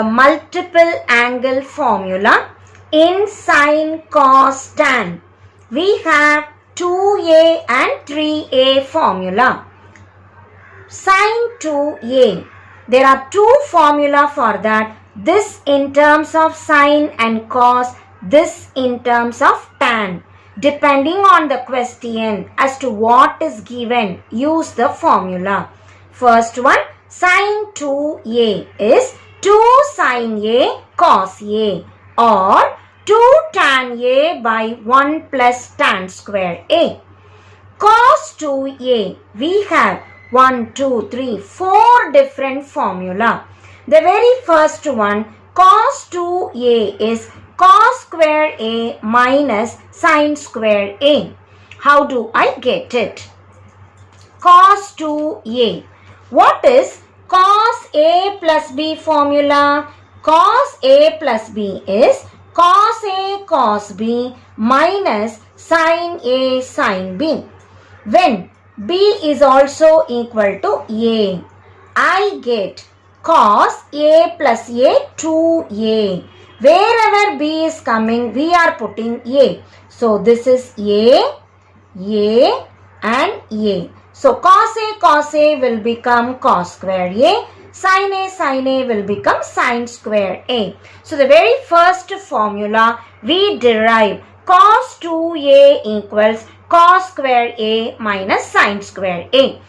multiple angle formula in sine, cos, tan. We have 2a and 3a formula. Sine 2a. There are two formula for that. This in terms of sine and cos, this in terms of tan. Depending on the question as to what is given, use the formula. First one, sine 2a is 2 sine a cos a, or 2 tan a by 1 plus tan square a. Cos 2a, we have 1, 2, 3, 4 different formula. The very first one, cos 2a is cos square a minus sine square a. How do I get it? Cos 2a. What is cos a plus b formula? Cos a plus b is cos a cos b minus sine a sine b. When b is also equal to a, I get cos a plus a 2a. Wherever b is coming, we are putting a. So this is a and a. So cos a will become cos square a. Sin a will become sin square a. So the very first formula we derive cos 2a equals cos square a minus sin square a.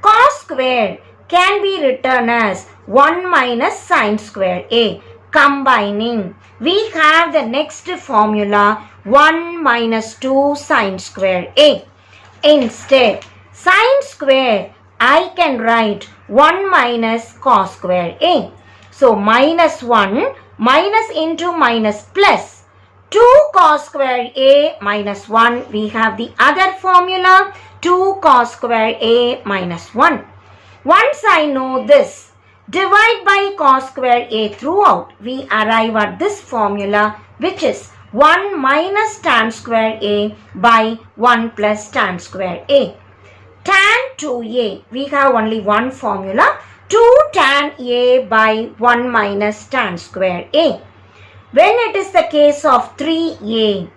Cos square can be written as 1 minus sin square a. Combining, we have the next formula 1 minus 2 sin square a. Instead, sin square I can write 1 minus cos square a. So minus 1 minus into minus plus 2 cos square a minus 1. We have the other formula 2 cos square a minus 1. Once I know this, divide by cos square a throughout. We arrive at this formula, which is 1 minus tan square a by 1 plus tan square a. Tan 2a, we have only one formula, 2 tan a by 1 minus tan square a. When it is the case of 3a,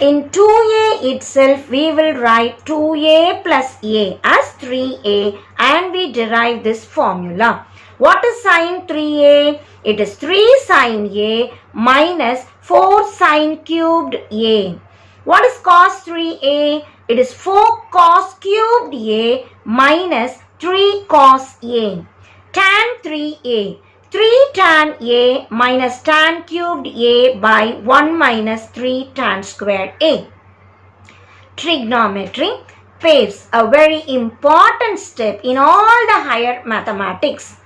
in 2a itself we will write 2a plus a as 3a and we derive this formula. What is sine 3a? It is 3 sine a minus 4 sine cubed a. What is cos 3a? It is 4 cos cubed a minus 3 cos a. Tan 3a. 3 tan a minus tan cubed a by 1 minus 3 tan square a. Trigonometry paves a very important step in all the higher mathematics.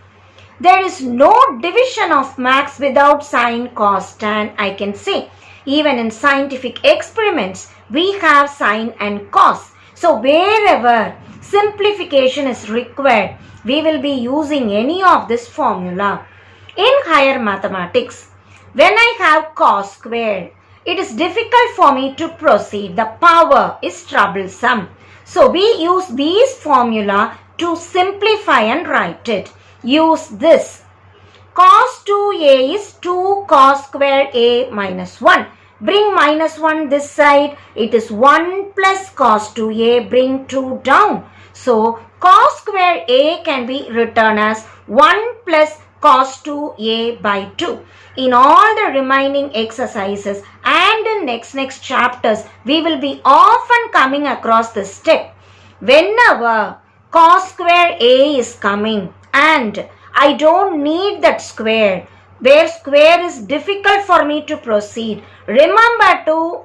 There is no division of max without sine, cos, tan, I can say. Even in scientific experiments, we have sine and cos. So wherever simplification is required, we will be using any of this formula. In higher mathematics, when I have cos squared, it is difficult for me to proceed. The power is troublesome. So we use these formula to simplify and write it. Use this. Cos 2a is 2 cos square a minus 1. Bring minus 1 this side. It is 1 plus cos 2a. Bring 2 down. So cos square a can be written as 1 plus cos 2a by 2. In all the remaining exercises and in next chapters, we will be often coming across this step. Whenever cos square a is coming and I don't need that square, where square is difficult for me to proceed, remember to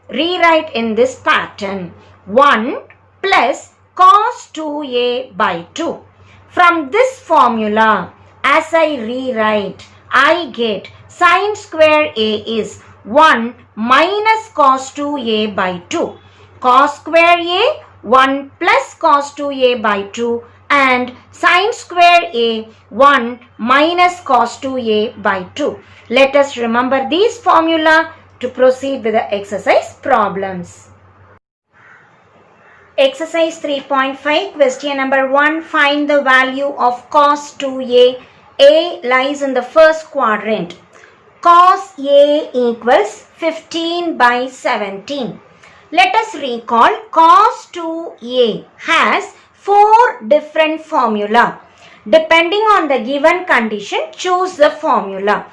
rewrite in this pattern 1 plus cos 2a by 2. From this formula, as I rewrite, I get sin square a is 1 minus cos 2a by 2. Cos square a 1 plus cos 2a by 2 and sin square a 1 minus cos 2a by 2. Let us remember these formula to proceed with the exercise problems. Exercise 3.5, question number 1. Find the value of cos 2a A lies in the first quadrant. Cos A equals 15 by 17. Let us recall cos 2A has 4 different formula. Depending on the given condition, choose the formula.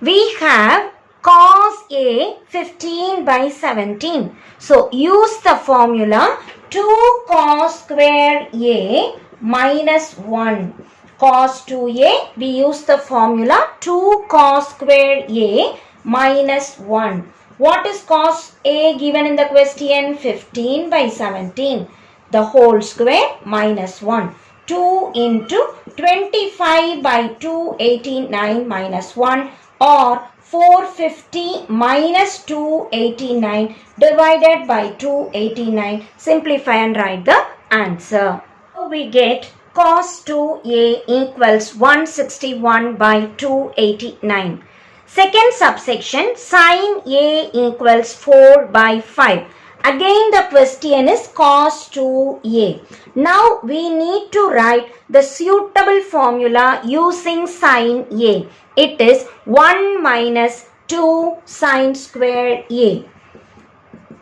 We have cos A 15 by 17. So use the formula 2 cos square A minus 1. Cos 2A, we use the formula 2 cos square A minus 1. What is cos A given in the question? 15 by 17. The whole square minus 1. 2 into 25 by 289 minus 1, or 450 minus 289 divided by 289. Simplify and write the answer. So we get cos 2A equals 161 by 289. Second subsection, sin A equals 4 by 5. Again the question is cos 2A. Now we need to write the suitable formula using sin A. It is 1 minus 2 sin square A.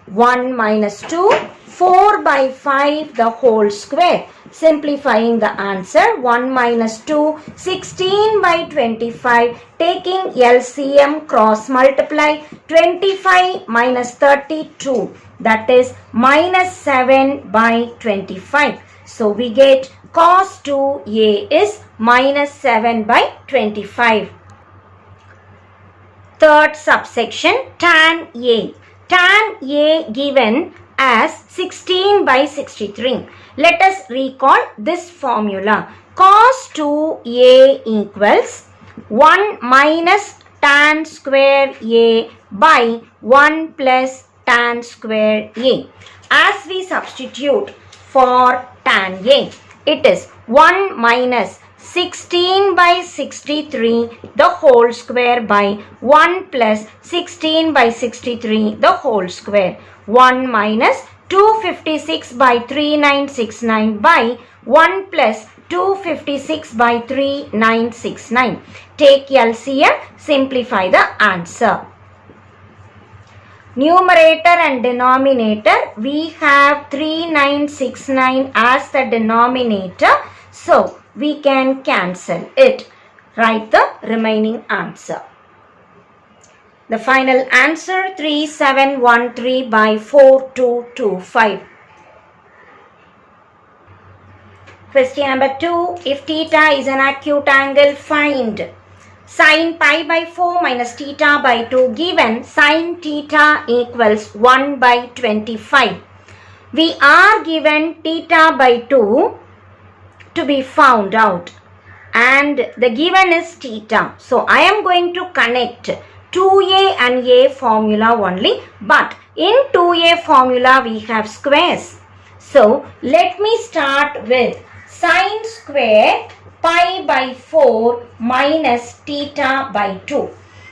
1 minus 2, 4 by 5 the whole square. Simplifying the answer, 1 minus 2, 16 by 25. Taking LCM, cross multiply, 25 minus 32. That is minus 7 by 25. So we get cos 2A is minus 7 by 25. Third subsection, tan A. Tan A given as 16 by 63. Let us recall this formula. Cos 2A equals 1 minus tan square A by 1 plus tan square A. As we substitute for tan A, it is 1 minus 16 by 63 the whole square by 1 plus 16 by 63 the whole square. 1 minus 256 by 3969 by 1 plus 256 by 3969. Take LCM, simplify the answer. Numerator and denominator, we have 3969 as the denominator. So we can cancel it. Write the remaining answer. The final answer 3713 by 4225. Question number 2. If theta is an acute angle, find sin pi by 4 minus theta by 2 given sin theta equals 1 by 25. We are given theta by 2 to be found out, and the given is theta. So I am going to connect 2a and a formula only, but in 2a formula we have squares. So let me start with sin square pi by 4 minus theta by 2.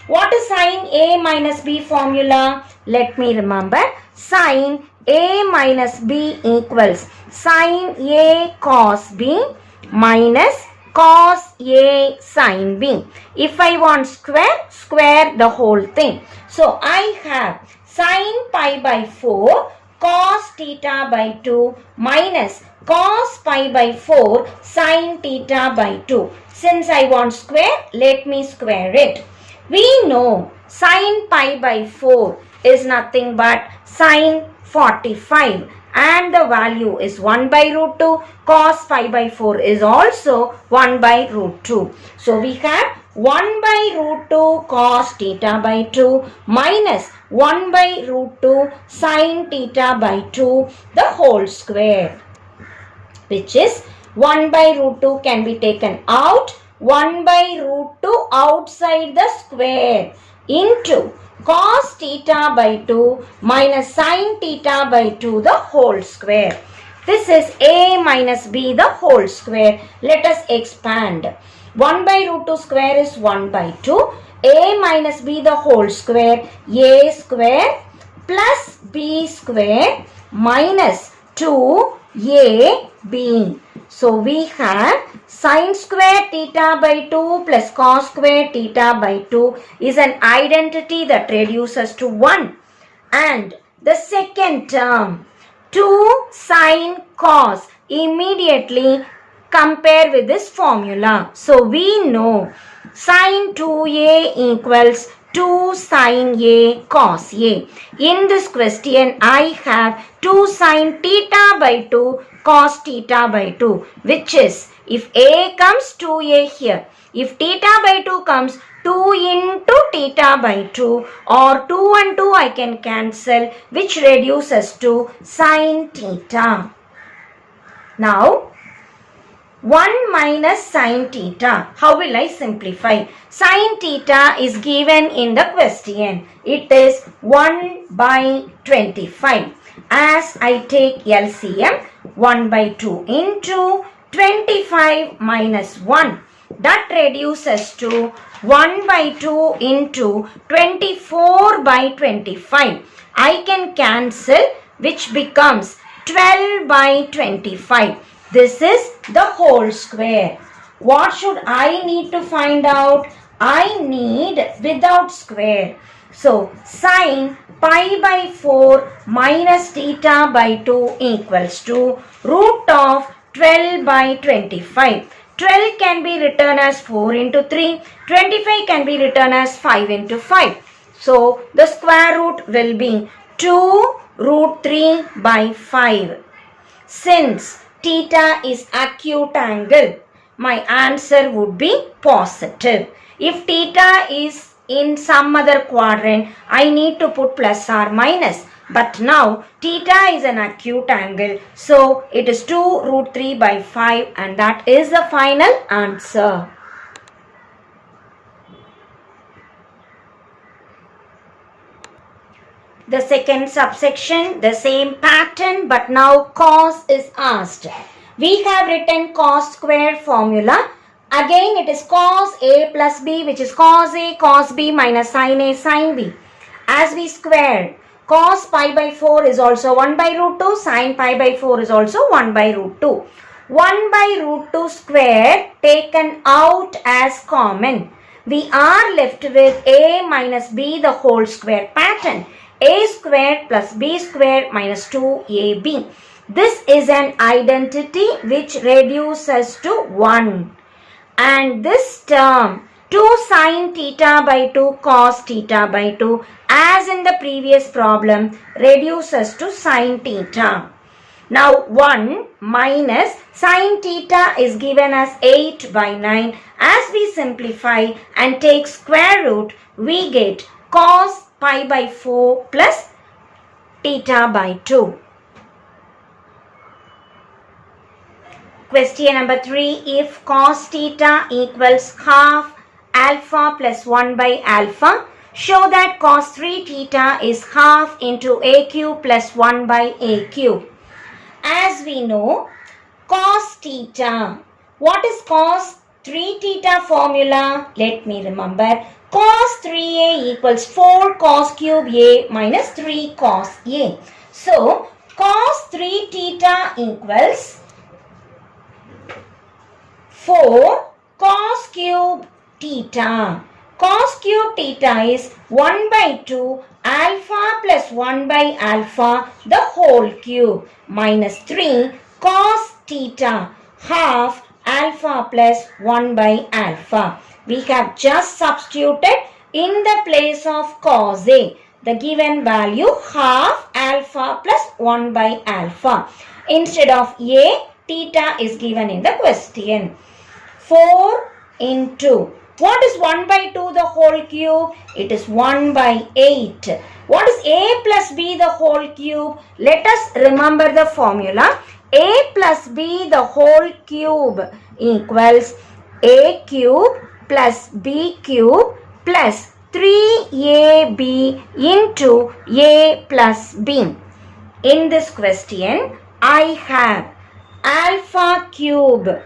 What is sin a minus b formula? Let me remember. Sin a minus b equals sin a cos b minus cos a sin b. If I want square, square the whole thing. So I have sin pi by 4 cos theta by 2 minus cos pi by 4 sin theta by 2. Since I want square, let me square it. We know sin pi by 4 is nothing but sin 45, and the value is 1 by root 2. Cos pi by 4 is also 1 by root 2. So we have 1 by root 2 cos theta by 2 minus 1 by root 2 sin theta by 2 the whole square, which is 1 by root 2 can be taken out, 1 by root 2 outside the square, into cos theta by 2 minus sin theta by 2 the whole square. This is a minus b the whole square. Let us expand. 1 by root 2 square is 1 by 2. A minus b the whole square, a square plus b square minus 2ab. So we have sin square theta by 2 plus cos square theta by 2 is an identity that reduces to 1. And the second term, 2 sin cos, immediately compare with this formula. So we know sin 2a equals 2 sin a cos a. In this question, I have 2 sin theta by 2 cos theta by 2, which is, if a comes 2a here, if theta by 2 comes 2 into theta by 2, or 2 and 2 I can cancel, which reduces to sin theta. Now, 1 minus sin theta. How will I simplify? Sin theta is given in the question. It is 1 by 25. As I take LCM, 1 by 2 into 25 minus 1. That reduces to 1 by 2 into 24 by 25. I can cancel, which becomes 12 by 25. This is the whole square. What should I need to find out? I need without square. So, sin pi by 4 minus theta by 2 equals to root of 12 by 25. 12 can be written as 4 into 3. 25 can be written as 5 into 5. So, the square root will be 2 root 3 by 5. Since theta is acute angle, my answer would be positive. If theta is in some other quadrant, I need to put plus or minus. But now theta is an acute angle, so it is 2 root 3 by 5, and that is the final answer. The second subsection, the same pattern, but now cos is asked. We have written cos square formula. Again, it is cos A plus B, which is cos A cos B minus sin A sin B. As we squared, cos pi by 4 is also 1 by root 2, sin pi by 4 is also 1 by root 2. 1 by root 2 square taken out as common. We are left with A minus B the whole square pattern. A square plus B square minus 2AB. This is an identity which reduces to 1. And this term, 2 sin theta by 2 cos theta by 2, as in the previous problem, reduces to sin theta. Now 1 minus sin theta is given as 8 by 9. As we simplify and take square root, we get cos pi by 4 plus theta by 2. Question number 3. If cos theta equals half alpha plus 1 by alpha, show that cos 3 theta is half into a cube plus 1 by a cube. As we know, cos theta. What is cos 3 theta formula? Let me remember. Cos 3a equals 4 cos cube a minus 3 cos a. So, cos 3 theta equals 4 cos cube theta. Cos cube theta is 1 by 2 alpha plus 1 by alpha the whole cube minus 3 cos theta half alpha plus 1 by alpha. We have just substituted in the place of cos A the given value half alpha plus 1 by alpha. Instead of A, theta is given in the question. 4 into, what is 1 by 2 the whole cube? It is 1 by 8. What is A plus B the whole cube? Let us remember the formula. A plus B the whole cube equals A cube plus B cube plus 3AB into A plus B. In this question, I have alpha cube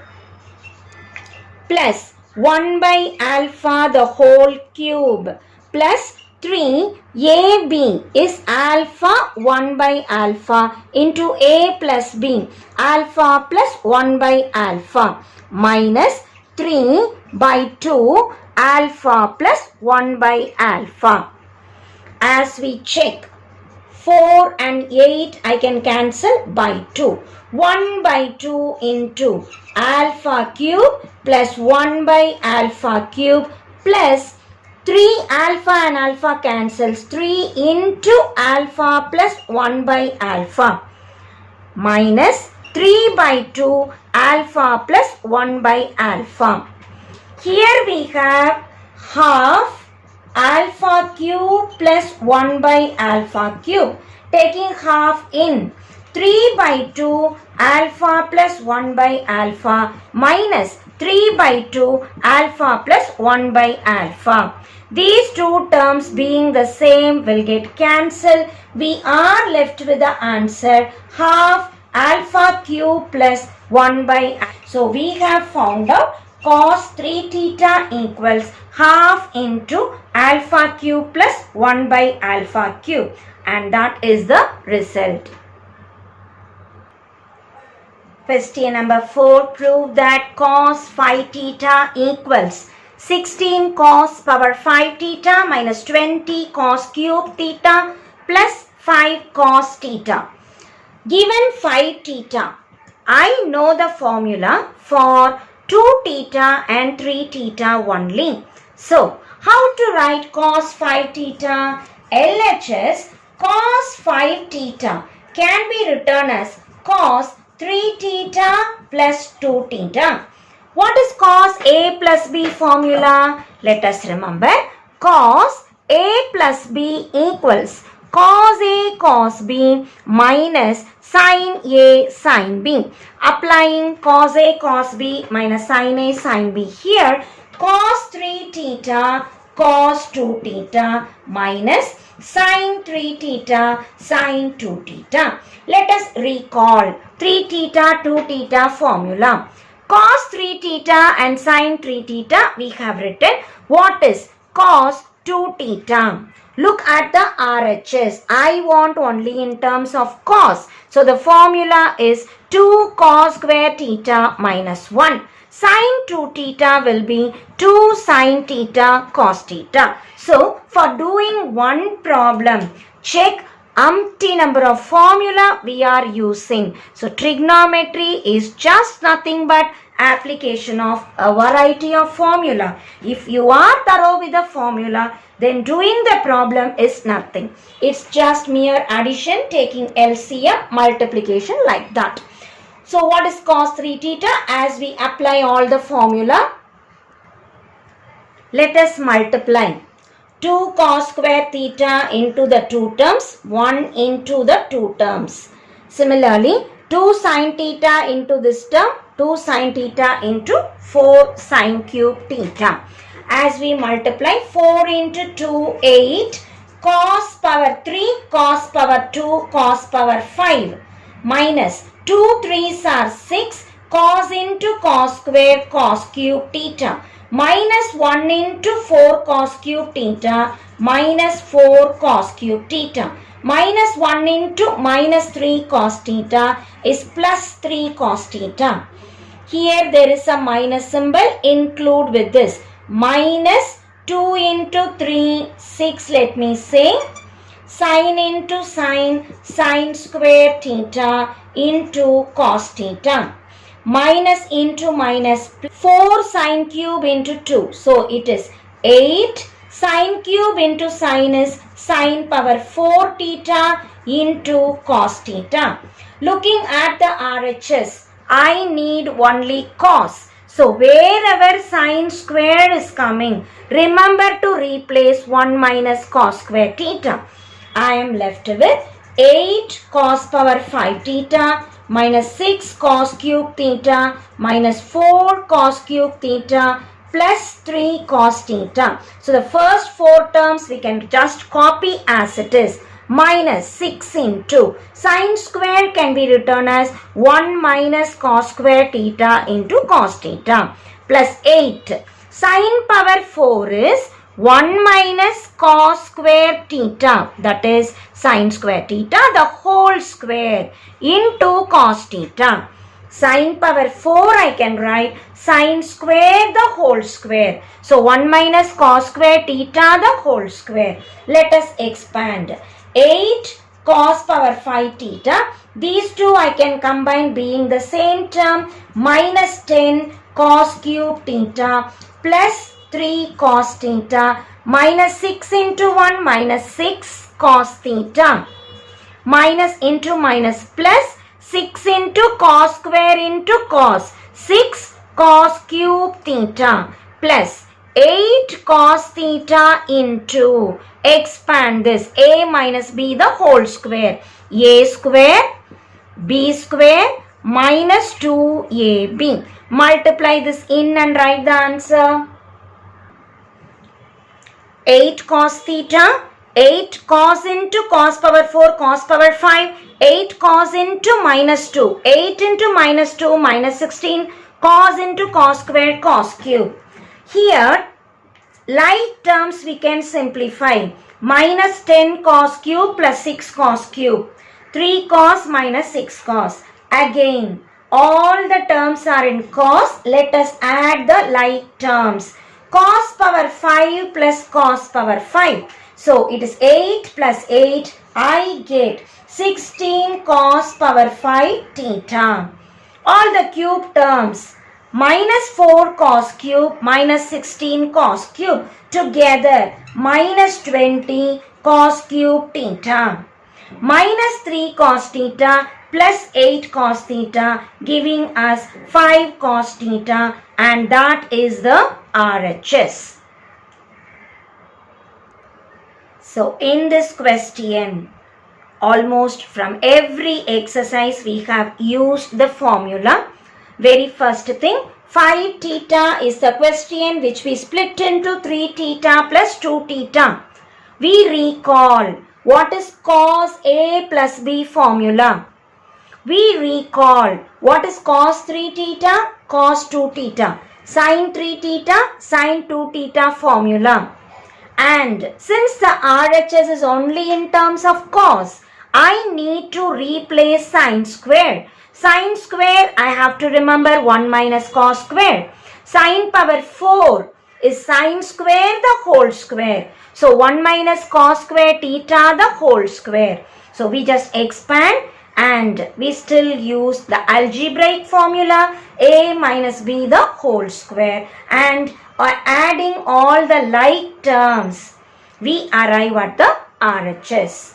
plus 1 by alpha the whole cube plus 3ab is alpha 1 by alpha into a plus b, alpha plus 1 by alpha, minus 3 by 2 alpha plus 1 by alpha. As we check, 4 and 8 I can cancel by 2. 1 by 2 into alpha cube plus 1 by alpha cube plus 3 alpha and alpha cancels, 3 into alpha plus 1 by alpha, minus 3 by 2 alpha plus 1 by alpha. Here we have half alpha cube plus 1 by alpha cube. Taking half in, 3 by 2 alpha plus 1 by alpha minus 3 by 2 alpha plus 1 by alpha. These two terms being the same will get cancelled. We are left with the answer half alpha cube plus 1 by alpha. So we have found out cos 3 theta equals half into alpha cube plus 1 by alpha cube, and that is the result. Question number 4. Prove that cos 5 theta equals 16 cos power 5 theta minus 20 cos cube theta plus 5 cos theta. Given 5 theta, I know the formula for 2 theta and 3 theta only. So, how to write cos 5 theta? LHS cos 5 theta can be written as cos 3 theta plus 2 theta. What is cos A plus B formula? Let us remember, cos A plus B equals cos A cos B minus sin A sin B. Applying cos A cos B minus sin A sin B here, cos 3 theta cos 2 theta minus sin 3 theta sin 2 theta. Let us recall 3 theta 2 theta formula. Cos 3 theta and sin 3 theta we have written. What is cos 2 theta? Look at the RHS. I want only in terms of cos. So the formula is 2 cos square theta minus 1. Sin 2 theta will be 2 sin theta cos theta. So for doing one problem, check umpty number of formula we are using. So trigonometry is just nothing but application of a variety of formula. If you are thorough with the formula, then doing the problem is nothing. It's just mere addition, taking LCM, multiplication like that. So what is cos 3 theta? As we apply all the formula, let us multiply 2 cos square theta into the two terms, 1 into the two terms. Similarly, 2 sin theta into this term, 2 sin theta into 4 sin cube theta. As we multiply 4 into 2, 8, cos power 3, cos power 2, cos power 5, minus 2 3s are 6, cos into cos square cos cube theta, minus 1 into 4 cos cube theta, minus 4 cos cube theta, minus 1 into minus 3 cos theta is plus 3 cos theta. Here there is a minus symbol, include with this. Minus 2 into 3, 6 let me say. Sin into sin, sin square theta into cos theta. Minus into minus, 4 sin cube into 2. So it is 8 sin cube into sin is sin power 4 theta into cos theta. Looking at the RHS, I need only cos. So wherever sin square is coming, remember to replace 1 minus cos square theta. I am left with 8 cos power 5 theta minus 6 cos cube theta minus 4 cos cube theta plus 3 cos theta. So the first 4 terms we can just copy as it is. Minus 6 into sin square can be written as 1 minus cos square theta into cos theta plus 8. Sin power 4 is 1 minus cos square theta, that is sin square theta, the whole square into cos theta. Sin power 4 I can write sin square the whole square. So 1 minus cos square theta the whole square. Let us expand. 8 cos power 5 theta. These two I can combine being the same term, minus 10 cos cube theta plus 3 cos theta, minus 6 into 1 minus 6 cos theta, minus into minus plus 6 into cos square into cos, 6 cos cube theta plus 8 cos theta into, expand this, a minus b the whole square, a square b square minus 2ab. Multiply this in and write the answer. 8 cos theta, 8 cos into cos power 4 cos power 5, 8 cos into minus 2, 8 into minus 2 minus 16, cos into cos square cos cube. Here like terms we can simplify, minus 10 cos cube plus 6 cos cube, 3 cos minus 6 cos. Again all the terms are in cos, let us add the like terms. Cos power 5 plus cos power 5. So it is 8 plus 8. I get 16 cos power 5 theta. All the cube terms, minus 4 cos cube minus 16 cos cube, together minus 20 cos cube theta, minus 3 cos theta plus 8 cos theta, giving us 5 cos theta, and that is the RHS. So in this question, almost from every exercise we have used the formula. Very first thing, 5 theta is the question which we split into 3 theta plus 2 theta. We recall what is cos A plus B formula. We recall what is cos 3 theta, cos 2 theta, sin 3 theta, sin 2 theta formula. And since the RHS is only in terms of cos, I need to replace sin square. Sin square I have to remember 1 minus cos square. Sin power 4 is sin square the whole square. So 1 minus cos square theta the whole square. So we just expand and we still use the algebraic formula a minus b the whole square, and adding all the like terms we arrive at the RHS.